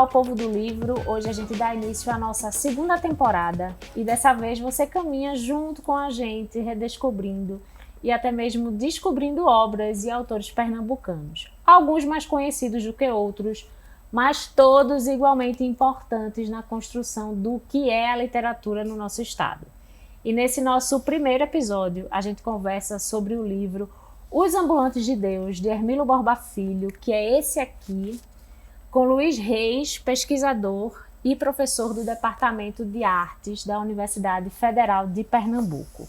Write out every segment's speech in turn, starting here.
Olá, o povo do livro. Hoje a gente dá início à nossa segunda temporada e dessa vez você caminha junto com a gente, redescobrindo e até mesmo descobrindo obras e autores pernambucanos. Alguns mais conhecidos do que outros, mas todos igualmente importantes na construção do que é a literatura no nosso estado. E nesse nosso primeiro episódio, a gente conversa sobre o livro Os Ambulantes de Deus, de Hermílio Borba Filho, que é esse aqui, com Luiz Reis, pesquisador e professor do Departamento de Artes da Universidade Federal de Pernambuco.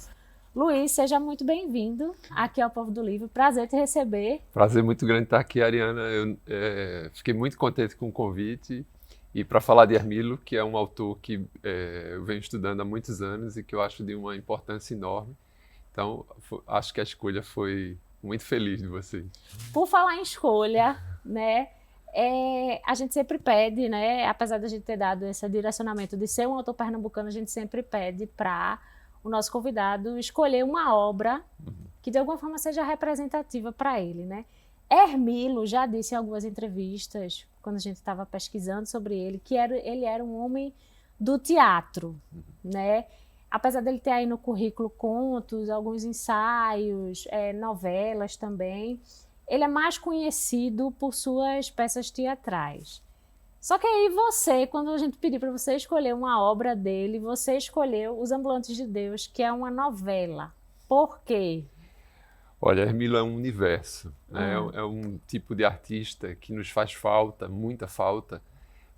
Luiz, seja muito bem-vindo aqui ao Povo do Livro. Prazer te receber. Prazer muito grande estar aqui, Ariana. Eu fiquei muito contente com o convite e para falar de Hermílio, que é um autor que eu venho estudando há muitos anos e que eu acho de uma importância enorme. Então, acho que a escolha foi muito feliz de vocês. Por falar em escolha, né? A gente sempre pede, né? Apesar de a gente ter dado esse direcionamento de ser um autor pernambucano, a gente sempre pede para o nosso convidado escolher uma obra que de alguma forma seja representativa para ele, né? Hermílio já disse em algumas entrevistas, quando a gente estava pesquisando sobre ele, que ele era um homem do teatro, né? Apesar dele ter aí no currículo contos, alguns ensaios, novelas também, ele é mais conhecido por suas peças teatrais. Só que aí você, quando a gente pediu para você escolher uma obra dele, você escolheu Os Ambulantes de Deus, que é uma novela. Por quê? Olha, Hermílio é um universo, né? É um tipo de artista que nos faz falta, muita falta,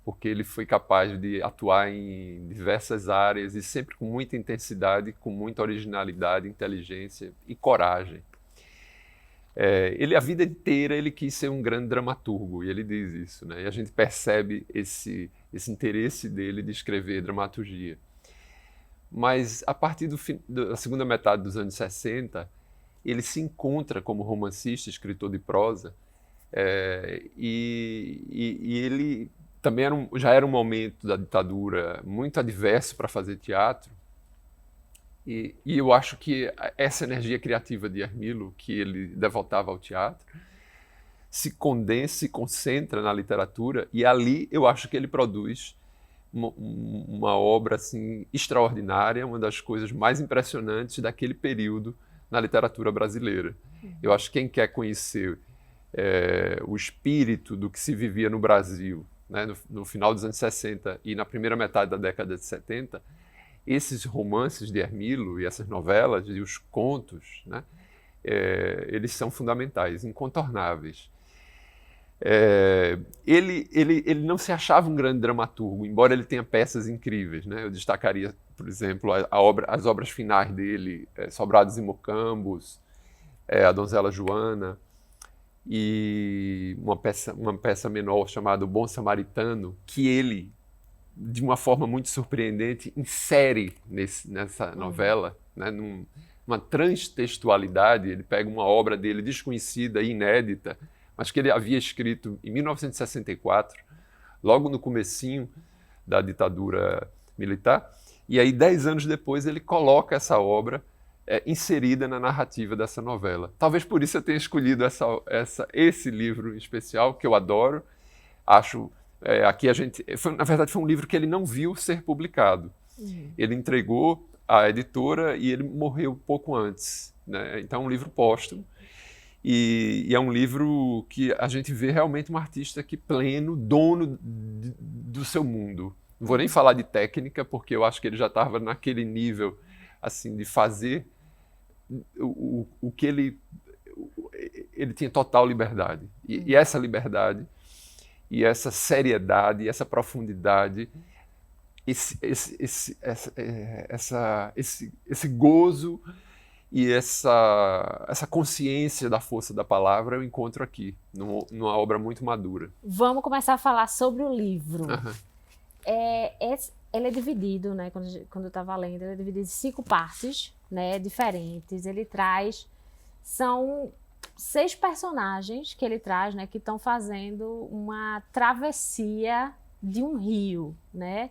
porque ele foi capaz de atuar em diversas áreas e sempre com muita intensidade, com muita originalidade, inteligência e coragem. Ele, a vida inteira, ele quis ser um grande dramaturgo, e ele diz isso, né? E a gente percebe esse interesse dele de escrever dramaturgia. Mas, a partir da segunda metade dos anos 60, ele se encontra como romancista, escritor de prosa, e ele também já era um momento da ditadura muito adverso para fazer teatro. E eu acho que essa energia criativa de Hermílio, que ele devotava ao teatro, se condensa, se concentra na literatura, e ali eu acho que ele produz uma obra assim, extraordinária, uma das coisas mais impressionantes daquele período na literatura brasileira. Eu acho que quem quer conhecer o espírito do que se vivia no Brasil, né, no final dos anos 60 e na primeira metade da década de 70, esses romances de Hermílio e essas novelas e os contos, né, eles são fundamentais, incontornáveis. Ele não se achava um grande dramaturgo, embora ele tenha peças incríveis, né? Eu destacaria, por exemplo, as obras finais dele, Sobrados e Mocambos, A Donzela Joana, e uma peça menor chamada O Bom Samaritano, que ele, de uma forma muito surpreendente, insere nessa novela, né, numa transtextualidade. Ele pega uma obra dele desconhecida e inédita, mas que ele havia escrito em 1964, logo no comecinho da ditadura militar, e aí 10 anos depois ele coloca essa obra inserida na narrativa dessa novela. Talvez por isso eu tenha escolhido esse livro em especial, que eu adoro. Acho aqui na verdade foi um livro que ele não viu ser publicado. Ele entregou à editora e ele morreu pouco antes, né? Então é um livro póstumo e é um livro que a gente vê realmente um artista que pleno, dono do seu mundo. Não vou nem falar de técnica, porque eu acho que ele já estava naquele nível assim de fazer o que ele tinha total liberdade. E essa liberdade e essa seriedade, e essa profundidade, esse gozo e essa consciência da força da palavra eu encontro aqui, numa obra muito madura. Vamos começar a falar sobre o livro. Ele é dividido, né, quando eu estava lendo, ele é dividido em 5 partes, né, diferentes. São 6 personagens que ele traz, né, que estão fazendo uma travessia de um rio, né?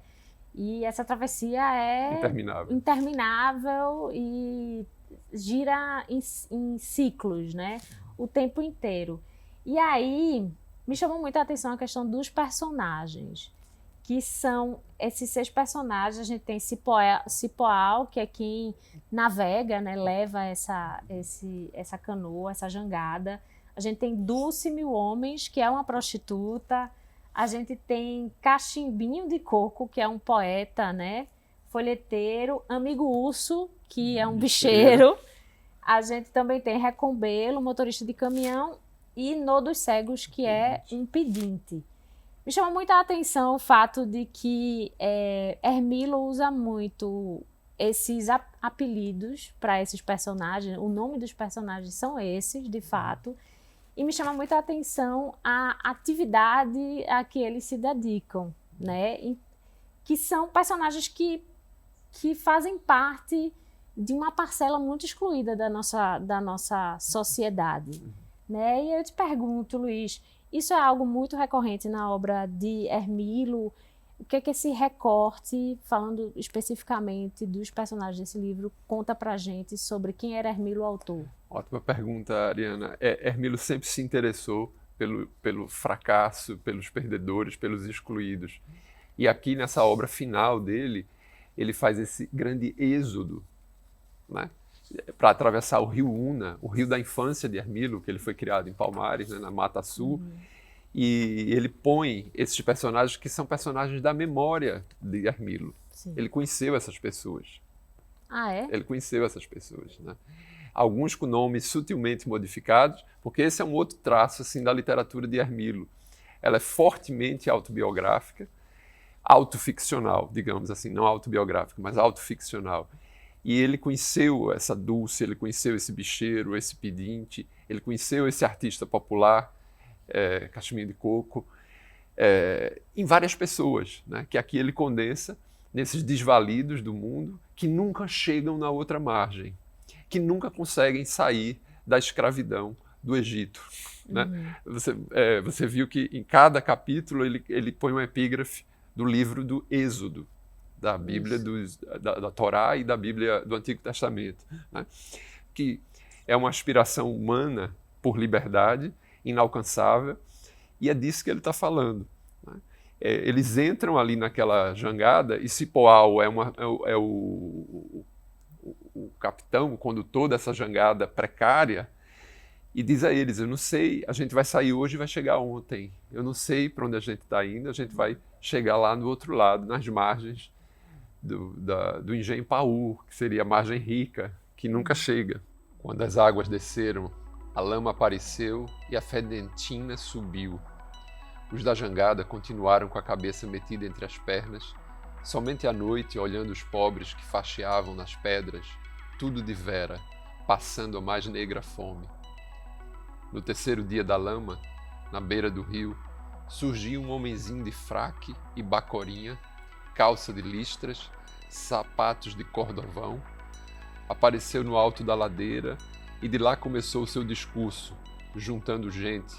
E essa travessia é interminável e gira em ciclos, né? O tempo inteiro. E aí me chamou muito a atenção a questão dos personagens. que são esses 6 personagens. A gente tem Cipoal, que é quem navega, né, leva essa canoa, essa jangada. A gente tem Dulce Mil Homens, que é uma prostituta. A gente tem Cachimbinho de Coco, que é um poeta, né, folheteiro. Amigo Urso, que é um bicheiro. A gente também tem Recombelo, motorista de caminhão, e Nó dos Cegos, que é um pedinte. Me chama muita atenção o fato de que Hermilo usa muito esses apelidos para esses personagens. O nome dos personagens são esses, de fato. E me chama muita atenção a atividade a que eles se dedicam, né? Que são personagens que fazem parte de uma parcela muito excluída da nossa sociedade, né? E eu te pergunto, Luiz, isso é algo muito recorrente na obra de Hermilo? O que é que esse recorte, falando especificamente dos personagens desse livro, conta pra gente sobre quem era Hermilo, o autor? Ótima pergunta, Ariana. Hermilo sempre se interessou pelo fracasso, pelos perdedores, pelos excluídos. E aqui nessa obra final dele, ele faz esse grande êxodo, né, para atravessar o rio Una, o rio da infância de Hermilo, que ele foi criado em Palmares, né, na Mata Sul, e ele põe esses personagens que são personagens da memória de Hermilo. Sim. Ele conheceu essas pessoas. Ah, é? Ele conheceu essas pessoas, né? Alguns com nomes sutilmente modificados, porque esse é um outro traço assim, da literatura de Hermilo. Ela é fortemente autobiográfica, autoficcional, digamos assim, não autobiográfica, mas autoficcional. E ele conheceu essa Dulce, ele conheceu esse bicheiro, esse pedinte, ele conheceu esse artista popular, Cachimbinho de Coco, em várias pessoas, né, que aqui ele condensa nesses desvalidos do mundo que nunca chegam na outra margem, que nunca conseguem sair da escravidão do Egito. Né? Você viu que em cada capítulo ele põe um epígrafe do livro do Êxodo, da Bíblia, da Torá e da Bíblia do Antigo Testamento, né? Que é uma aspiração humana por liberdade, inalcançável, e é disso que ele está falando. Né? Eles entram ali naquela jangada e Cipoal é o capitão, o condutor dessa jangada precária, e diz a eles: eu não sei, a gente vai sair hoje e vai chegar ontem, eu não sei para onde a gente está indo, a gente vai chegar lá no outro lado, nas margens do Engenho Paú, que seria a margem rica, que nunca chega. Quando as águas desceram, a lama apareceu e a fedentina subiu. Os da jangada continuaram com a cabeça metida entre as pernas, somente à noite olhando os pobres que faxeavam nas pedras, tudo de vera, passando a mais negra fome. No terceiro dia da lama, na beira do rio, surgiu um homenzinho de fraque e bacorinha, calça de listras, sapatos de cordovão, apareceu no alto da ladeira e de lá começou o seu discurso, juntando gente,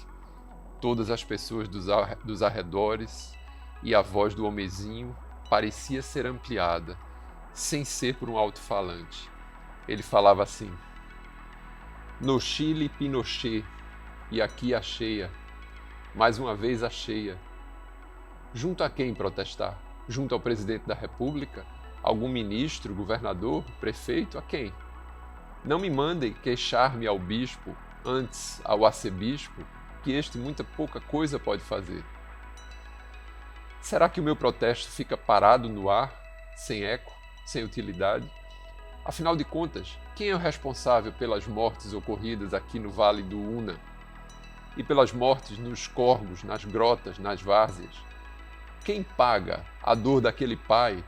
todas as pessoas dos arredores, e a voz do homenzinho parecia ser ampliada, sem ser por um alto-falante. Ele falava assim: no Chile, Pinochet, e aqui a cheia, mais uma vez a cheia. Junto a quem protestar? Junto ao presidente da República? Algum ministro, governador, prefeito? A quem? Não me mandem queixar-me ao bispo, antes ao arcebispo, que este muita pouca coisa pode fazer. Será que o meu protesto fica parado no ar, sem eco, sem utilidade? Afinal de contas, quem é o responsável pelas mortes ocorridas aqui no Vale do Una? E pelas mortes nos corgos, nas grotas, nas várzeas? Quem paga a dor daquele pai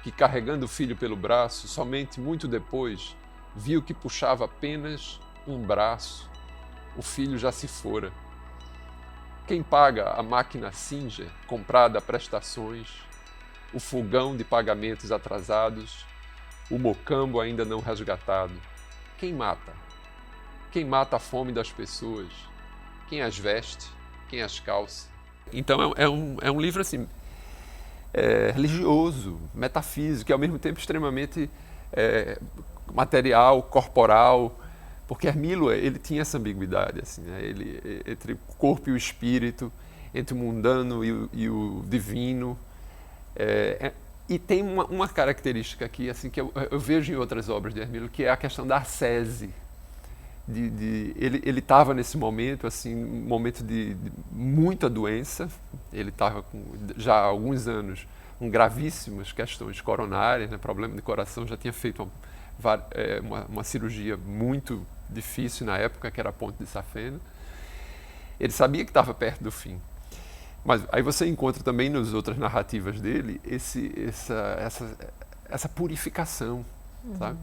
que, carregando o filho pelo braço, somente muito depois, viu que puxava apenas um braço, o filho já se fora? Quem paga a máquina Singer, comprada a prestações, o fogão de pagamentos atrasados, o mocambo ainda não resgatado? Quem mata? Quem mata a fome das pessoas? Quem as veste? Quem as calça? Então é um livro assim, religioso, metafísico, e ao mesmo tempo extremamente material, corporal, porque Hermilo ele tinha essa ambiguidade assim, né? Ele, entre o corpo e o espírito, entre o mundano e o divino, E tem uma característica aqui assim, que eu vejo em outras obras de Hermílio, que é a questão da ascese. Ele estava nesse momento, assim, um momento de muita doença. Ele estava já há alguns anos com gravíssimas questões coronárias, né, problema de coração, já tinha feito uma cirurgia muito difícil na época, que era a ponte de Safena. Ele sabia que estava perto do fim. Mas aí você encontra também nas outras narrativas dele essa purificação, sabe?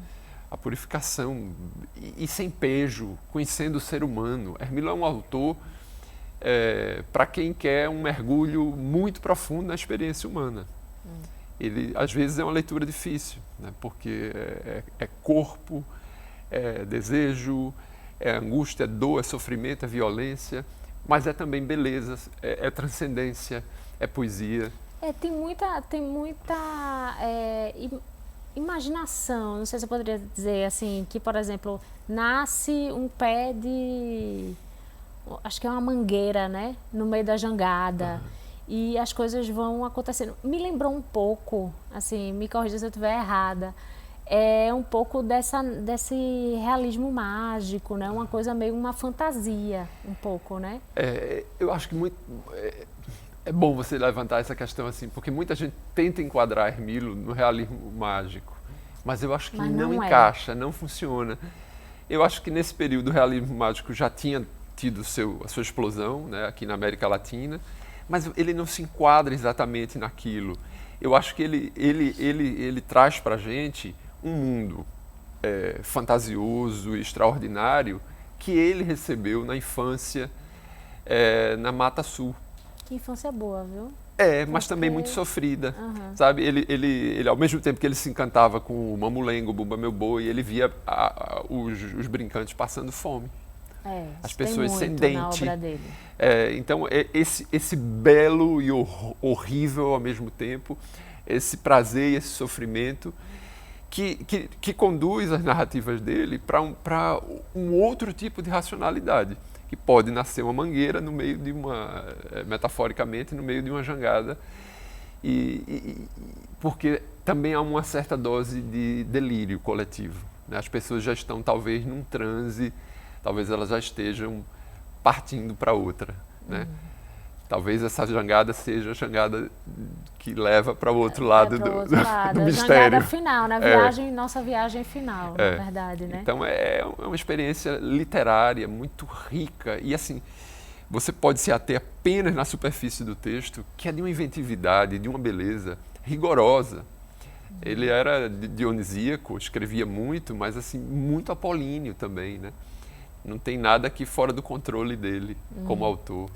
A purificação e sem pejo, conhecendo o ser humano. Hermílio é um autor para quem quer um mergulho muito profundo na experiência humana. Ele, às vezes, é uma leitura difícil, né? Porque é corpo, é desejo, é angústia, é dor, é sofrimento, é violência, mas é também beleza, é transcendência, é poesia. Tem muita imaginação, não sei se eu poderia dizer assim, que, por exemplo, nasce um pé de, acho que é uma mangueira, né, no meio da jangada, e as coisas vão acontecendo. Me lembrou um pouco, assim, me corrija se eu estiver errada, um pouco desse realismo mágico, né, uma coisa meio uma fantasia, um pouco, né? Eu acho que é bom você levantar essa questão assim, porque muita gente tenta enquadrar Hermílio no realismo mágico, mas eu acho que não encaixa, não funciona. Eu acho que nesse período o realismo mágico já tinha tido a sua explosão, né, aqui na América Latina, mas ele não se enquadra exatamente naquilo. Eu acho que ele traz para a gente um mundo fantasioso, extraordinário, que ele recebeu na infância na Mata Sul. Que infância boa, viu? Mas também muito sofrida, sabe? Ele, ao mesmo tempo que ele se encantava com o Mamulengo, o Bumba Meu Boi, ele via os brincantes passando fome. As pessoas sem dente. Na obra dele. Então, esse belo e horrível ao mesmo tempo, esse prazer e esse sofrimento, que conduz as narrativas dele para um outro tipo de racionalidade, que pode nascer uma mangueira no meio de metaforicamente, no meio de uma jangada, porque também há uma certa dose de delírio coletivo, né? As pessoas já estão talvez num transe, talvez elas já estejam partindo para outra, né? Talvez essa jangada seja a jangada que leva para o outro lado do mistério. Jangada final, né? Nossa viagem final, na verdade, né? Então é uma experiência literária muito rica e assim, você pode se ater apenas na superfície do texto, que é de uma inventividade, de uma beleza rigorosa. Ele era dionisíaco, escrevia muito, mas assim, muito apolíneo também, né? Não tem nada aqui fora do controle dele como autor.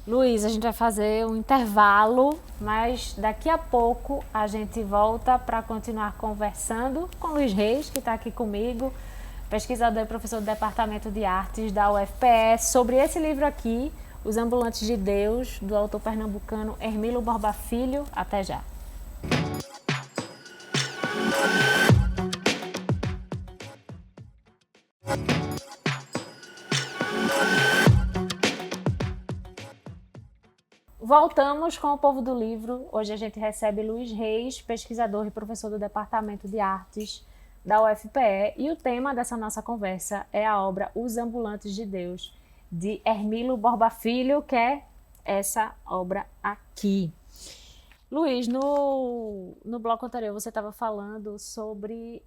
Luiz, a gente vai fazer um intervalo, mas daqui a pouco a gente volta para continuar conversando com Luiz Reis, que está aqui comigo, pesquisador e professor do Departamento de Artes da UFPE, sobre esse livro aqui, Os Ambulantes de Deus, do autor pernambucano Hermílio Borba Filho. Até já. Voltamos com o Povo do Livro. Hoje a gente recebe Luiz Reis, pesquisador e professor do Departamento de Artes da UFPE, e o tema dessa nossa conversa é a obra Os Ambulantes de Deus, de Hermílio Borba Filho, que é essa obra aqui. Luiz, no bloco anterior você estava falando sobre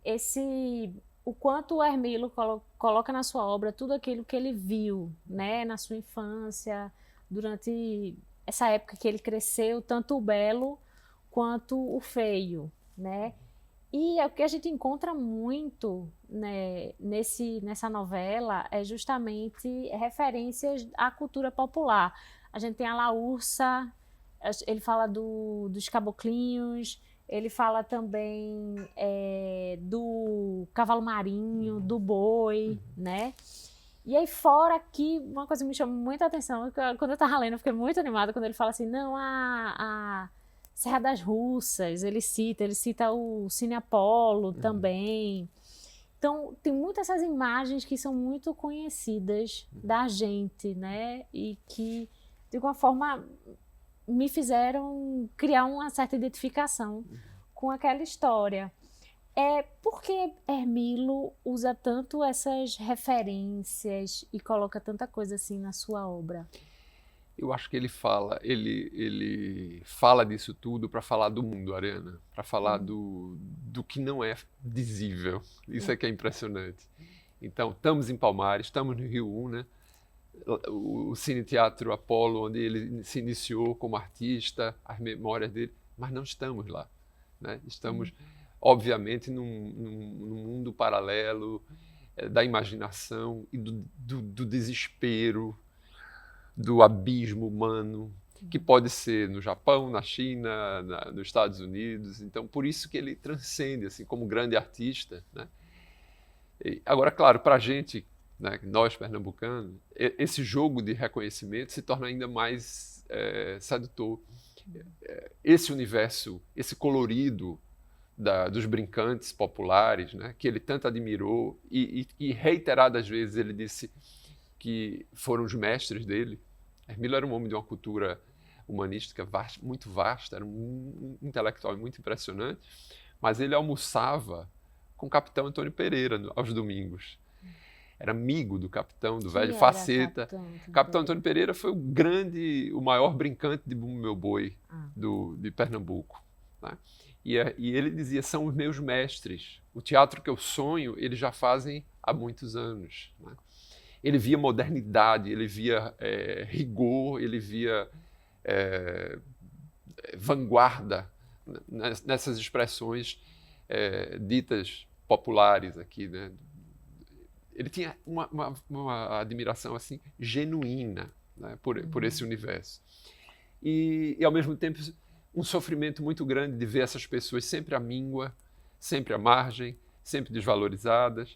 o quanto o Hermílio coloca na sua obra tudo aquilo que ele viu, né, na sua infância, durante essa época que ele cresceu, tanto o belo quanto o feio, né? E o que a gente encontra muito, né, nessa novela é justamente referências à cultura popular. A gente tem a Laúça, ele fala dos caboclinhos, ele fala também do cavalo marinho, do boi, né? E aí fora aqui, uma coisa que me chama muita atenção, quando eu estava lendo, eu fiquei muito animada quando ele fala assim, não, a Serra das Russas, ele cita o Cine Apolo também. Então, tem muitas essas imagens que são muito conhecidas da gente, né? E que, de alguma forma, me fizeram criar uma certa identificação com aquela história. Por que Hermilo usa tanto essas referências e coloca tanta coisa assim na sua obra? Eu acho que ele fala disso tudo para falar do mundo, Ariana, para falar do que não é dizível. Isso é que é impressionante. Então, estamos em Palmares, estamos no Rio 1, né? O Cine Teatro Apolo, onde ele se iniciou como artista, as memórias dele, mas não estamos lá, né? Estamos, obviamente, num mundo paralelo da imaginação e do desespero, do abismo humano, que pode ser no Japão, na China, nos Estados Unidos. Então, por isso que ele transcende, assim, como grande artista, né? Agora, claro, para a gente, né, nós pernambucanos, esse jogo de reconhecimento se torna ainda mais sedutor. Esse universo, esse colorido dos brincantes populares, né, que ele tanto admirou e reiteradas vezes ele disse que foram os mestres dele. Hermilo era um homem de uma cultura humanística muito vasta, era um intelectual muito impressionante, mas ele almoçava com o capitão Antônio Pereira aos domingos. Era amigo do capitão, do velho Faceta. Capitão Antônio Pereira foi o maior brincante de Bumbo Meu Boi de Pernambuco, né? E ele dizia, são os meus mestres. O teatro que eu sonho, eles já fazem há muitos anos, né? Ele via modernidade, ele via rigor, ele via vanguarda nessas expressões ditas populares aqui, né? Ele tinha uma admiração assim genuína, né, por esse universo. E, ao mesmo tempo, um sofrimento muito grande de ver essas pessoas sempre à míngua, sempre à margem, sempre desvalorizadas.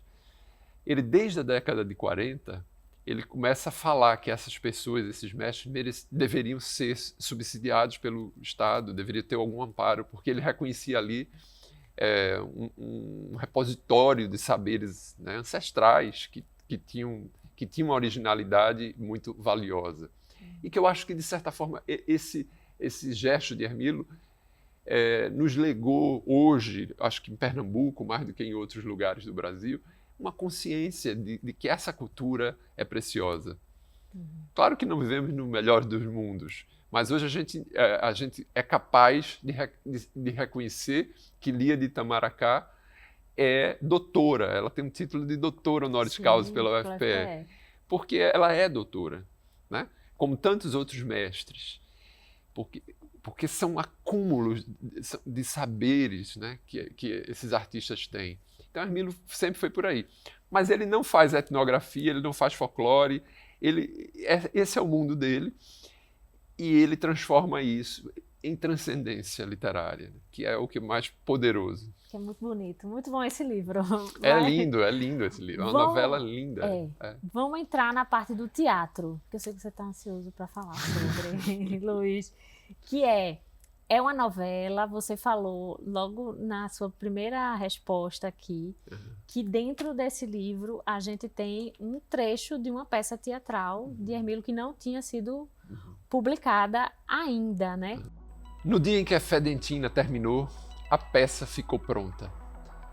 Ele, desde a década de 40, ele começa a falar que essas pessoas, esses mestres, deveriam ser subsidiados pelo Estado, deveriam ter algum amparo, porque ele reconhecia ali um repositório de saberes, né, ancestrais que tinham uma originalidade muito valiosa. E que eu acho que, de certa forma, esse gesto de Hermilo nos legou hoje, acho que em Pernambuco, mais do que em outros lugares do Brasil, uma consciência de que essa cultura é preciosa. Claro que não vivemos no melhor dos mundos, mas hoje a gente é capaz de reconhecer que Lia de Itamaracá é doutora. Ela tem um título de doutora honoris causa pela UFPE, porque ela é doutora, né? Como tantos outros mestres, porque são acúmulos de saberes, né, que esses artistas têm. Então, Hermilo sempre foi por aí. Mas ele não faz etnografia, ele não faz folclore, esse é o mundo dele, e ele transforma isso em transcendência literária, que é o que é mais poderoso. Que é muito bonito, muito bom esse livro. É lindo esse livro, é uma novela linda. Vamos entrar na parte do teatro, que eu sei que você está ansioso para falar sobre, Luiz, que é uma novela, você falou logo na sua primeira resposta aqui, que dentro desse livro a gente tem um trecho de uma peça teatral de Hermilo que não tinha sido publicada ainda, né? No dia em que a Fedentina terminou, a peça ficou pronta.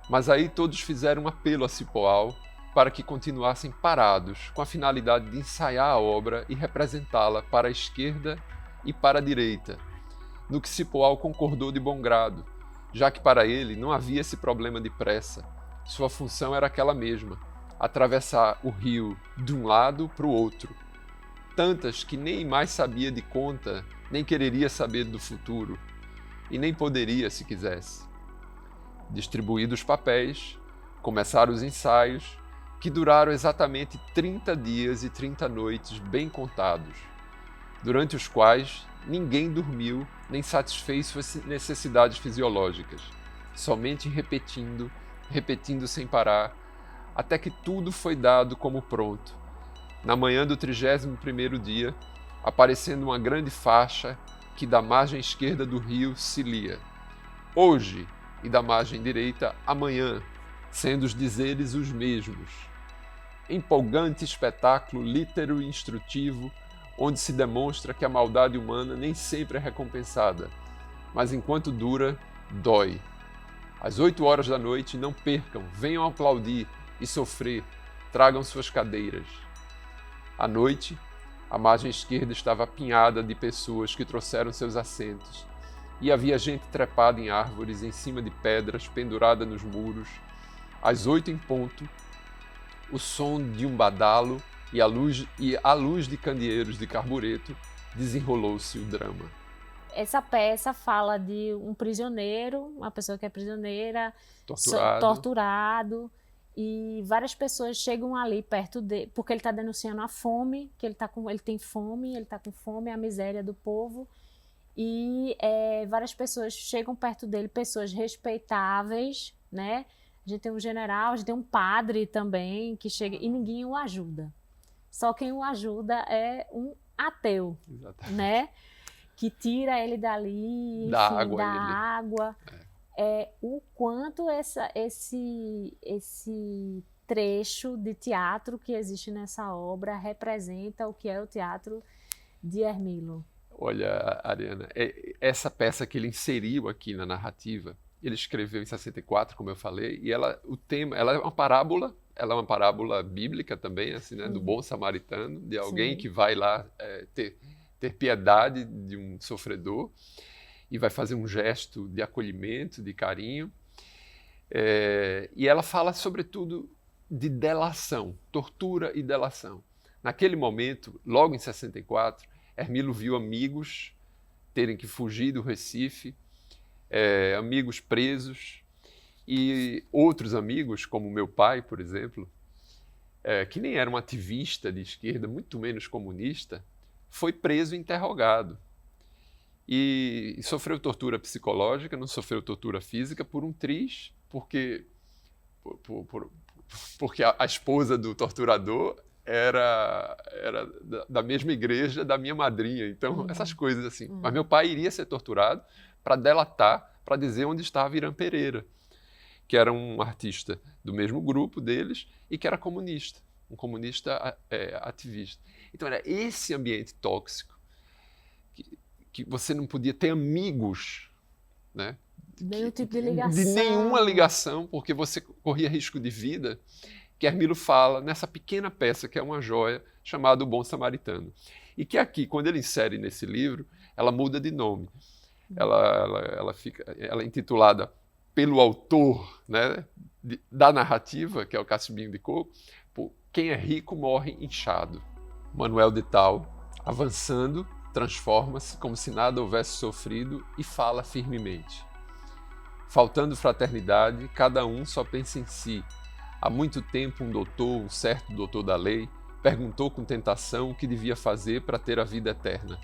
Mas aí todos fizeram um apelo a Cipoal para que continuassem parados, com a finalidade de ensaiar a obra e representá-la para a esquerda e para a direita, no que Cipoal concordou de bom grado, já que para ele não havia esse problema de pressa. Sua função era aquela mesma, atravessar o rio de um lado para o outro. Tantas que nem mais sabia de conta, nem quereria saber do futuro, e nem poderia se quisesse. Distribuídos os papéis, começaram os ensaios, que duraram exatamente 30 dias e 30 noites bem contados, durante os quais ninguém dormiu nem satisfez suas necessidades fisiológicas, somente repetindo sem parar, até que tudo foi dado como pronto. Na manhã do 31º dia, aparecendo uma grande faixa que da margem esquerda do rio se lia hoje e da margem direita amanhã, sendo os dizeres os mesmos. Empolgante espetáculo lítero e instrutivo, onde se demonstra que a maldade humana nem sempre é recompensada, mas enquanto dura, dói. Às 8 horas da noite, não percam, venham aplaudir e sofrer, tragam suas cadeiras. À noite, a margem esquerda estava apinhada de pessoas que trouxeram seus assentos, e havia gente trepada em árvores, em cima de pedras, pendurada nos muros. Às 8 em ponto, o som de um badalo e à luz de candeeiros de carbureto, desenrolou-se o drama. Essa peça fala de um prisioneiro, uma pessoa que é prisioneira, torturado, e várias pessoas chegam ali perto dele, porque ele está denunciando a fome, que ele tem fome, ele está com fome, a miséria do povo, e várias pessoas chegam perto dele, pessoas respeitáveis, né? A gente tem um general, a gente tem um padre também que chega e ninguém o ajuda. Só quem o ajuda é um ateu, né? Que tira ele dali, enfim, da água. O quanto esse trecho de teatro que existe nessa obra representa o que é o teatro de Hermilo. Olha, Ariana, essa peça que ele inseriu aqui na narrativa, ele escreveu em 64, como eu falei, e ela é uma parábola bíblica também, assim, né, do bom samaritano, de alguém que vai lá ter piedade de um sofredor e vai fazer um gesto de acolhimento, de carinho. E ela fala, sobretudo, de delação, tortura e delação. Naquele momento, logo em 64, Hermilo viu amigos terem que fugir do Recife, amigos presos, e outros amigos, como meu pai, por exemplo, que nem era um ativista de esquerda, muito menos comunista, foi preso e interrogado. E sofreu tortura psicológica, não sofreu tortura física por um triz, porque a esposa do torturador era da mesma igreja da minha madrinha. Então, essas coisas assim. Mas meu pai iria ser torturado para delatar, para dizer onde estava Irã Pereira, que era um artista do mesmo grupo deles e que era comunista, um comunista ativista. Então, era esse ambiente tóxico que você não podia ter amigos, né? Nenhum tipo de ligação. De nenhuma ligação, porque você corria risco de vida, que Hermilo fala nessa pequena peça, que é uma joia, chamada O Bom Samaritano. E que aqui, quando ele insere nesse livro, ela muda de nome. Ela é intitulada pelo autor, né, da narrativa, que é o Cacimbinho de Coco, por Quem é Rico Morre Inchado. Manuel de Tal, avançando, transforma-se como se nada houvesse sofrido e fala firmemente. Faltando fraternidade, cada um só pensa em si. Há muito tempo um certo doutor da lei, perguntou com tentação o que devia fazer para ter a vida eterna.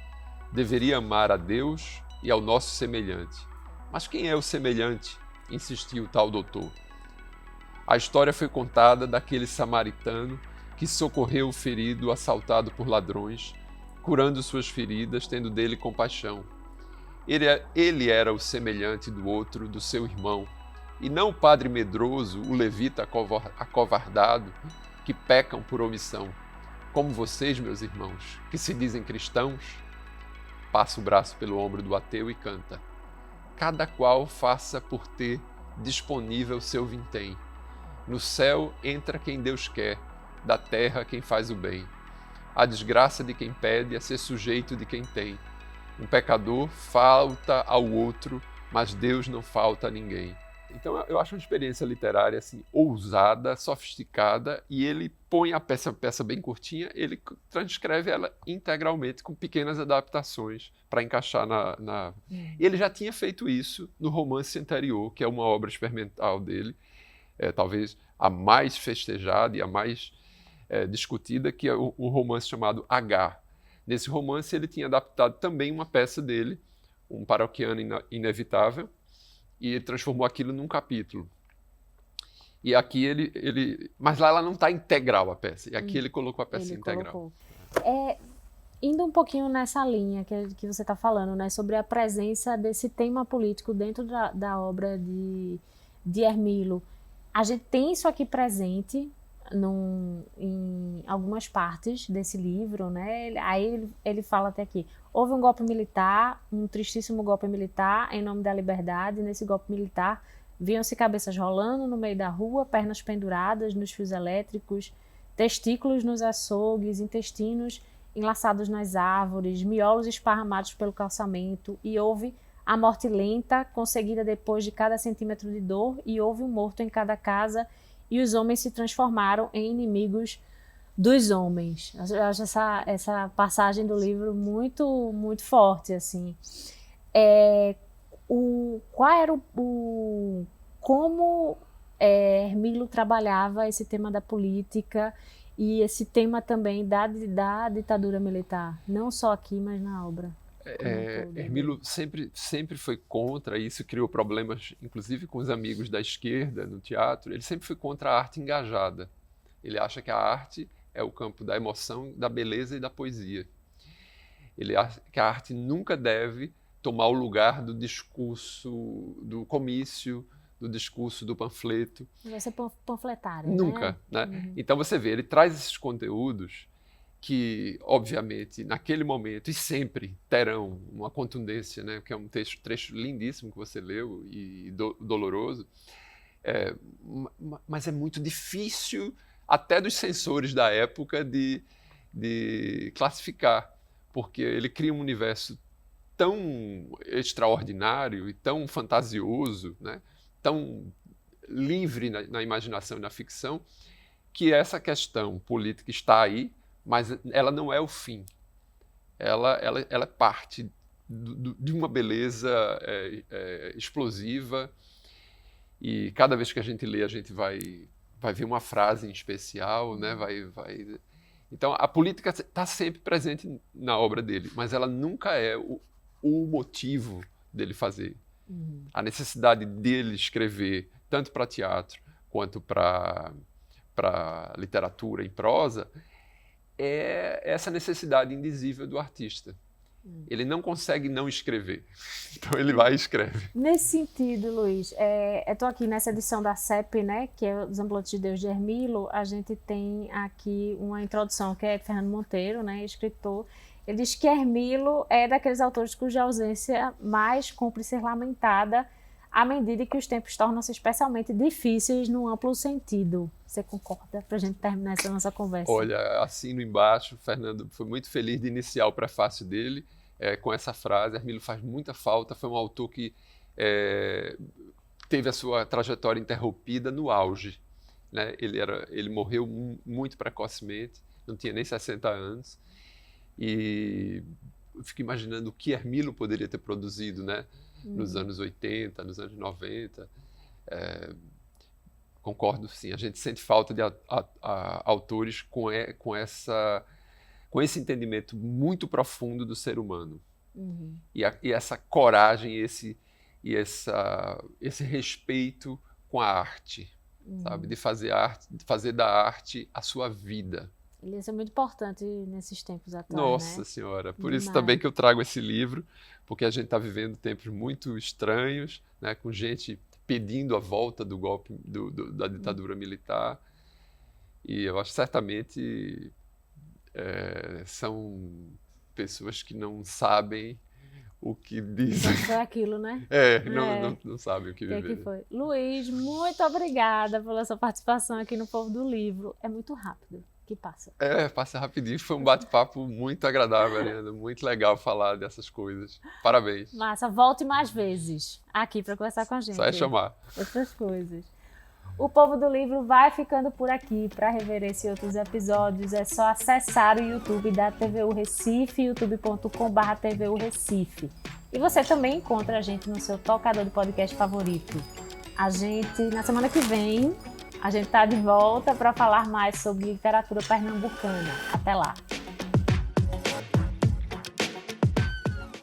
Deveria amar a Deus e ao nosso semelhante. Mas quem é o semelhante? Insistiu o tal doutor. A história foi contada daquele samaritano que socorreu o ferido assaltado por ladrões, curando suas feridas, tendo dele compaixão. Ele era o semelhante do outro, do seu irmão, e não o padre medroso, o levita acovardado, que pecam por omissão. Como vocês, meus irmãos, que se dizem cristãos, passa o braço pelo ombro do ateu e canta. Cada qual faça por ter disponível seu vintém. No céu entra quem Deus quer, da terra quem faz o bem. A desgraça de quem pede é ser sujeito de quem tem. Um pecador falta ao outro, mas Deus não falta a ninguém. Então eu acho uma experiência literária assim, ousada, sofisticada, e ele põe a peça bem curtinha, ele transcreve ela integralmente com pequenas adaptações para encaixar E ele já tinha feito isso no romance anterior, que é uma obra experimental dele, talvez a mais festejada e a mais discutida, que é um romance chamado H. Nesse romance ele tinha adaptado também uma peça dele, Um Paroquiano Inevitável, e ele transformou aquilo num capítulo. E aqui mas lá ela não está integral a peça, e aqui ele colocou a peça integral. Indo um pouquinho nessa linha que você está falando, né, sobre a presença desse tema político dentro da obra de Hermilo, a gente tem isso aqui presente, em algumas partes desse livro, né? Aí ele fala até aqui: houve um golpe militar, um tristíssimo golpe militar em nome da liberdade. Nesse golpe militar viam-se cabeças rolando no meio da rua, pernas penduradas nos fios elétricos, testículos nos açougues, intestinos enlaçados nas árvores, miolos esparramados pelo calçamento, e houve a morte lenta, conseguida depois de cada centímetro de dor, e houve um morto em cada casa, e os homens se transformaram em inimigos dos homens. Eu acho essa passagem do livro muito, muito forte, assim. Qual era como Hermílio trabalhava esse tema da política e esse tema também da ditadura militar, não só aqui, mas na obra? Hermílio sempre foi contra isso, criou problemas, inclusive com os amigos da esquerda no teatro. Ele sempre foi contra a arte engajada. Ele acha que a arte é o campo da emoção, da beleza e da poesia. Ele acha que a arte nunca deve tomar o lugar do discurso, do comício, do discurso, do panfleto. Vai ser panfletário, nunca, né? Uhum. Então você vê, ele traz esses conteúdos que, obviamente, naquele momento e sempre terão uma contundência, né? Que é um trecho lindíssimo que você leu e doloroso, mas é muito difícil até dos censores da época de classificar, porque ele cria um universo tão extraordinário e tão fantasioso, né? Tão livre na imaginação e na ficção, que essa questão política está aí, mas ela não é o fim. Ela é parte de uma beleza explosiva, e cada vez que a gente lê, a gente vai ver uma frase em especial, né? Então, a política está sempre presente na obra dele, mas ela nunca é o motivo dele fazer. Uhum. A necessidade dele escrever, tanto para teatro quanto para literatura em prosa, é essa necessidade indizível do artista. Ele não consegue não escrever, então ele vai e escreve. Nesse sentido, Luiz, eu estou aqui nessa edição da CEP, né, que é Os Ambulantes de Deus de Hermílio. A gente tem aqui uma introdução que é de Fernando Monteiro, né, escritor. Ele diz que Hermílio é daqueles autores cuja ausência mais cumpre ser lamentada à medida que os tempos tornam-se especialmente difíceis num amplo sentido. Você concorda? Para a gente terminar essa nossa conversa. Olha, assino embaixo. Fernando foi muito feliz de iniciar o prefácio dele com essa frase. Hermílio faz muita falta. Foi um autor que teve a sua trajetória interrompida no auge, né? Ele morreu muito precocemente, não tinha nem 60 anos. E eu fico imaginando o que Hermílio poderia ter produzido, né? Nos anos 80, nos anos 90. Concordo, sim. A gente sente falta de autores com esse entendimento muito profundo do ser humano. Uhum. E essa coragem, esse respeito com a arte, sabe? De fazer da arte a sua vida. Isso é muito importante nesses tempos atuais. Nossa, né? Senhora, por isso também que eu trago esse livro, porque a gente está vivendo tempos muito estranhos, né, com gente pedindo a volta do golpe da ditadura militar, e eu acho que certamente são pessoas que não sabem o que dizem. Foi aquilo, né? Não sabem o que viver. Que foi? Luiz, muito obrigada pela sua participação aqui no Povo do Livro. É muito rápido que passa. Passa rapidinho. Foi um bate-papo muito agradável, Ariana. Muito legal falar dessas coisas. Parabéns. Massa, volte mais vezes aqui para conversar com a gente. Só é chamar. Outras coisas. O Povo do Livro vai ficando por aqui. Para rever esse e outros episódios, é só acessar o YouTube da TVU Recife, youtube.com/TVU Recife. E você também encontra a gente no seu tocador de podcast favorito. Na semana que vem, a gente está de volta para falar mais sobre literatura pernambucana. Até lá!